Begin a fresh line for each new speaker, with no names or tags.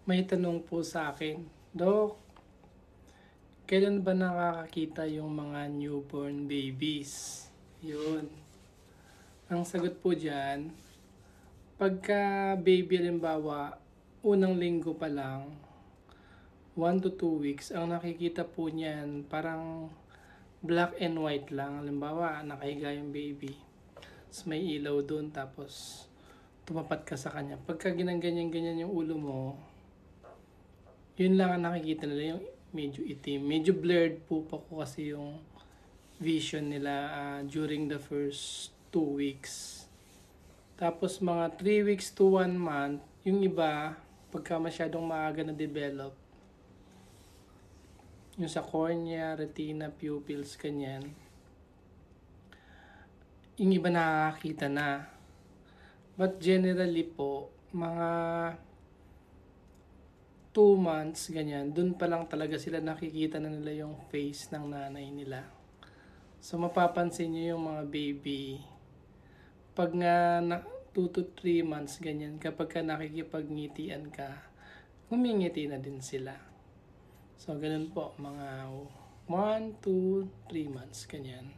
May tanong po sa akin, Dok, kailan ba nakakakita yung mga newborn babies? Yun. Ang sagot po dyan, pagka baby halimbawa, unang linggo pa lang, 1 to 2 weeks, ang nakikita po niyan, parang black and white lang. Halimbawa, nakahiga yung baby. Tapos may ilaw doon, tapos tumapat ka sa kanya. Pagka ginang-ganyan-ganyan yung ulo mo, yun lang ang nakikita nila, yung medyo itim. Medyo blurred po pa ko kasi yung vision nila during the first 2 weeks. Tapos mga 3 weeks to 1 month, yung iba, pagka masyadong maaga na develop, yung sa cornea, retina, pupils, kanyan, yung iba nakakakita na. But generally po, mga 2 months, ganyan, dun pa lang talaga sila nakikita na nila yung face ng nanay nila. So, mapapansin nyo yung mga baby, pag nga 2 to 3 months, ganyan, kapag ka nakikipagngitian ka, humingiti na din sila. So, ganun po, mga 1 to 3 months, ganyan.